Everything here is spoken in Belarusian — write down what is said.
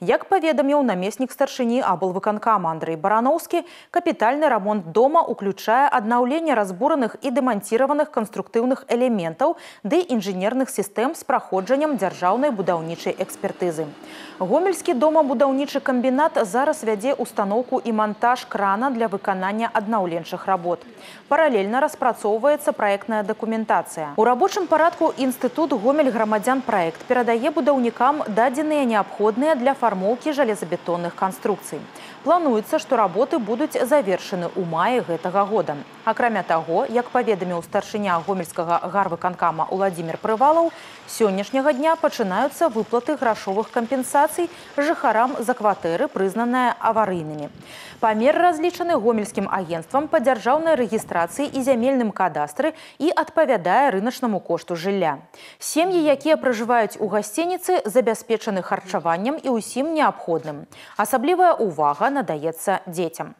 Як паведаміў намеснік старшыні аблвыканкама Андрэй Барановскі, капітальны рамонт дома уключае аднаўленне разбураных і дэманціраваных канструктыўных элементаў ды інжынерных сістэм з праходжаннем дзяржаўнай будаўнічай экспертызы. Гомельскі домабудаўнічы камбінат зараз вядзе устаноўку і монтаж крана для выканання аднаўленчых работ. Паралельна распрацоўваецца праектная дакументацыя. У рабочым парадку інстытут Гомель грамадзян праект перадае будаўнікам дадзеныя неабходныя для фармоўкі жалезабетонных канструкцый. Плануецца, што работы будуць завершаны ў маі гэтага года. Акрамя таго, як паведаміў старшыня гомельскага гарвыканкама Уладзімір Прывалаў, сённяшняга дня пачынаюцца выплаты грашовых кампенсацый жыхарам за кватэры, прызнаныя аварыйнымі. Памер разлічаны гомельскім агенцтвам па дзяржаўнай рэгістрацыі і зямельным кадастры і адпавядае рыначнаму кошту жылля. Сем'і, якія пражываюць у гасцініцы, забяспечаны харчаваннем і ўсім неабходным. Асаблівая ўвага надаецца дзецям.